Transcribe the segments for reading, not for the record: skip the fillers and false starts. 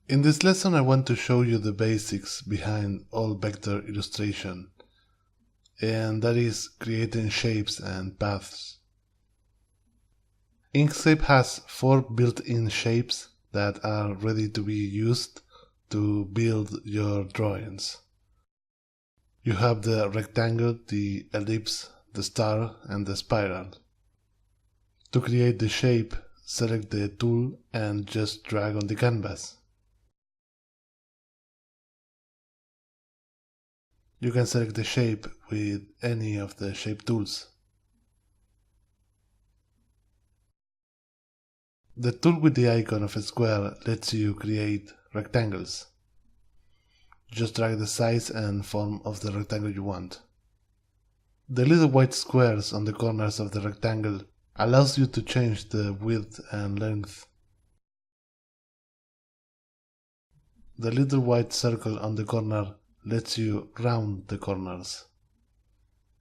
In this lesson I want to show you the basics behind all vector illustration, and that is creating shapes and paths. Inkscape has 4 built-in shapes that are ready to be used to build your drawings. You have the rectangle, the ellipse, the star, and the spiral. To create the shape, select the tool and just drag on the canvas. You can select the shape with any of the shape tools. The tool with the icon of a square lets you create rectangles. Just drag the size and form of the rectangle you want. The little white squares on the corners of the rectangle allows you to change the width and length. The little white circle on the corner lets you round the corners.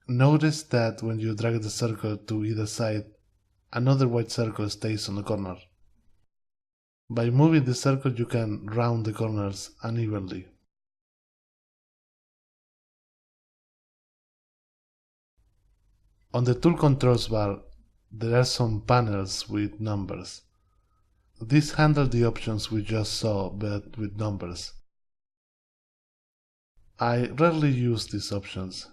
Notice that when you drag the circle to either side, another white circle stays on the corner. By moving the circle you can round the corners unevenly. On the tool controls bar, there are some panels with numbers. These handle the options we just saw, but with numbers. I rarely use these options.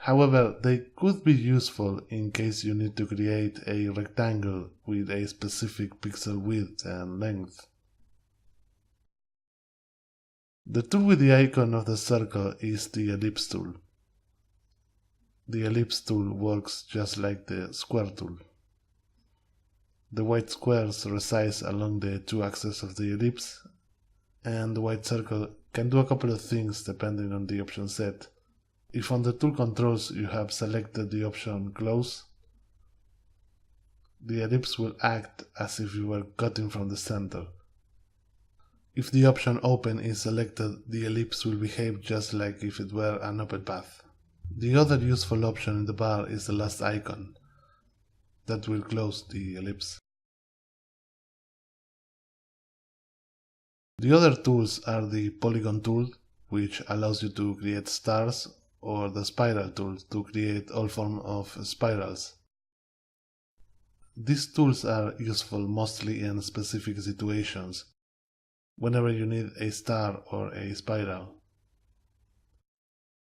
However, they could be useful in case you need to create a rectangle with a specific pixel width and length. The tool with the icon of the circle is the ellipse tool. The ellipse tool works just like the square tool. The white squares reside along the 2 axes of the ellipse, and the white circle can do a couple of things depending on the option set. If on the tool controls you have selected the option close, the ellipse will act as if you were cutting from the center. If the option open is selected, the ellipse will behave just like if it were an open path. The other useful option in the bar is the last icon. That will close the ellipse. The other tools are the polygon tool, which allows you to create stars, or the spiral tool to create all forms of spirals. These tools are useful mostly in specific situations, whenever you need a star or a spiral.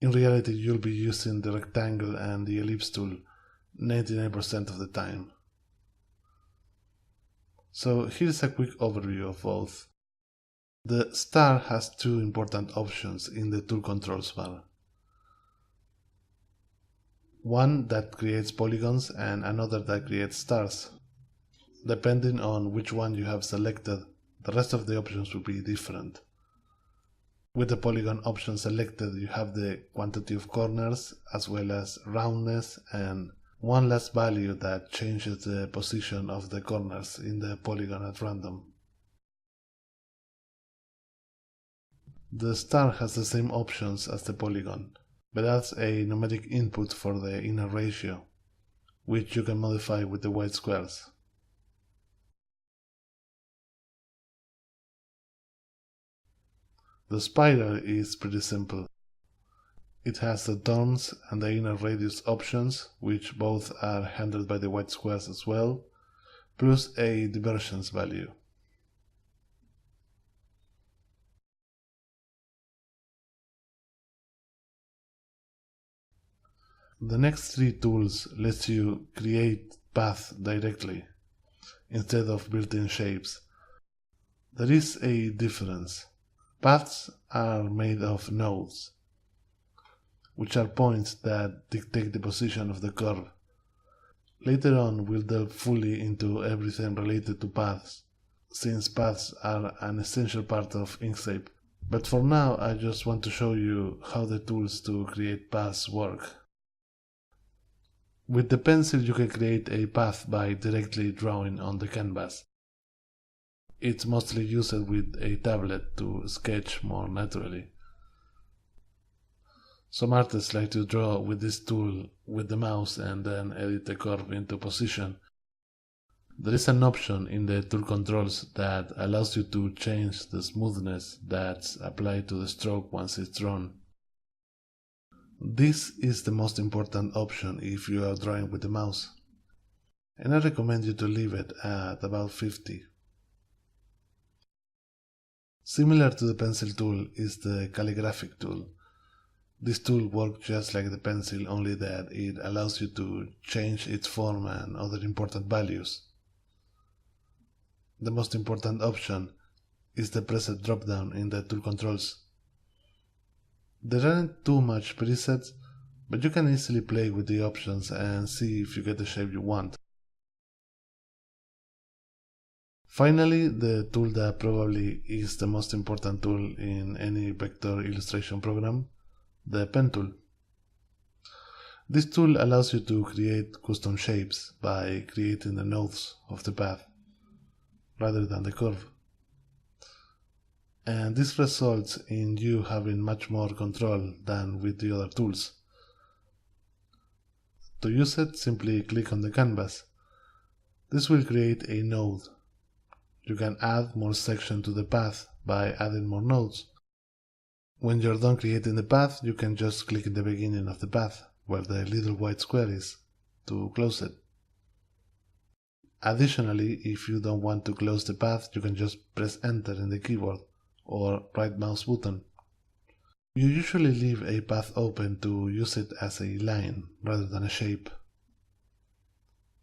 In reality, you'll be using the rectangle and the ellipse tool 99% of the time. So here's a quick overview of both. The star has 2 important options in the tool controls bar. One that creates polygons and another that creates stars. Depending on which one you have selected, the rest of the options will be different. With the polygon option selected, you have the quantity of corners as well as roundness and one last value that changes the position of the corners in the polygon at random. The star has the same options as the polygon, but adds a numeric input for the inner ratio, which you can modify with the white squares. The spiral is pretty simple. It has the turns and the inner radius options, which both are handled by the white squares as well, plus a divergence value. The next 3 tools let you create paths directly, instead of built-in shapes. There is a difference. Paths are made of nodes, which are points that dictate the position of the curve. Later on we'll delve fully into everything related to paths, since paths are an essential part of Inkscape. But for now I just want to show you how the tools to create paths work. With the pencil you can create a path by directly drawing on the canvas. It's mostly used with a tablet to sketch more naturally. Some artists like to draw with this tool with the mouse and then edit the curve into position. There is an option in the tool controls that allows you to change the smoothness that's applied to the stroke once it's drawn. This is the most important option if you are drawing with the mouse, and I recommend you to leave it at about 50. Similar to the pencil tool is the calligraphic tool. This tool works just like the pencil, only that it allows you to change its form and other important values. The most important option is the preset drop-down in the tool controls. There aren't too much presets, but you can easily play with the options and see if you get the shape you want. Finally, the tool that probably is the most important tool in any vector illustration program, the pen tool. This tool allows you to create custom shapes by creating the nodes of the path rather than the curve. And this results in you having much more control than with the other tools. To use it, simply click on the canvas. This will create a node. You can add more section to the path by adding more nodes. When you're done creating the path, you can just click in the beginning of the path, where the little white square is, to close it. Additionally, if you don't want to close the path, you can just press Enter in the keyboard or right mouse button. You usually leave a path open to use it as a line rather than a shape.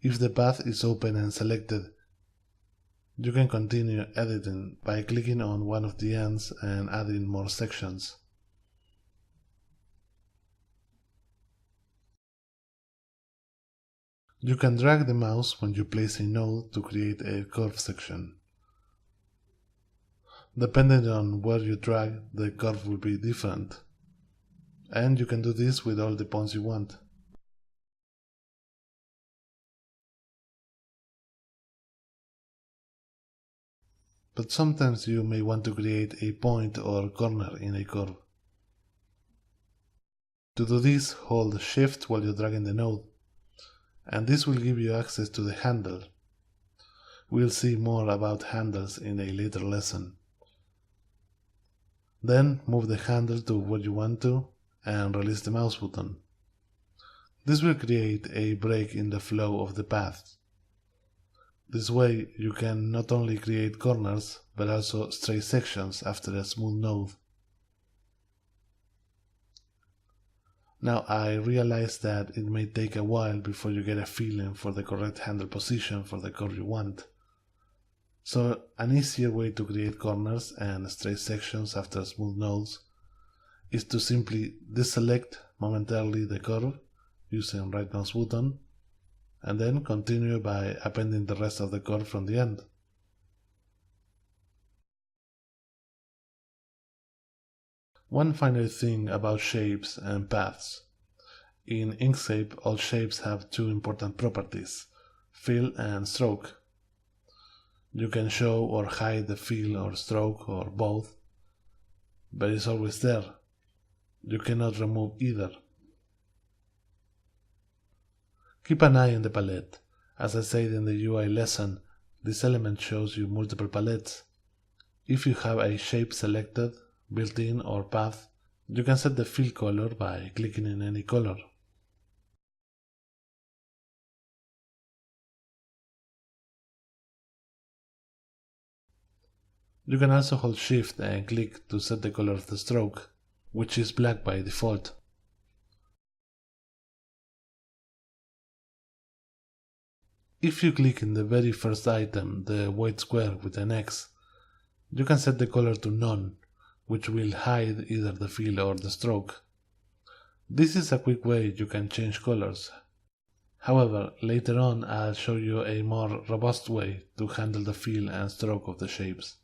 If the path is open and selected, you can continue editing by clicking on one of the ends and adding more sections. You can drag the mouse when you place a node to create a curve section. Depending on where you drag, the curve will be different. And you can do this with all the points you want. But sometimes you may want to create a point or corner in a curve. To do this, hold Shift while you're dragging the node, and this will give you access to the handle. We'll see more about handles in a later lesson. Then move the handle to where you want to and release the mouse button. This will create a break in the flow of the path. This way you can not only create corners, but also straight sections after a smooth node. Now I realize that it may take a while before you get a feeling for the correct handle position for the curve you want. So an easier way to create corners and straight sections after smooth nodes is to simply deselect momentarily the curve using right mouse button, and then continue by appending the rest of the curve from the end. One final thing about shapes and paths. In Inkscape, all shapes have two important properties, fill and stroke. You can show or hide the fill or stroke or both, but it's always there. You cannot remove either. Keep an eye on the palette. As I said in the UI lesson, this element shows you multiple palettes. If you have a shape selected, built-in or path, you can set the fill color by clicking in any color. You can also hold Shift and click to set the color of the stroke, which is black by default. If you click in the very first item, the white square with an X, you can set the color to none, which will hide either the fill or the stroke. This is a quick way you can change colors. However, later on I'll show you a more robust way to handle the fill and stroke of the shapes.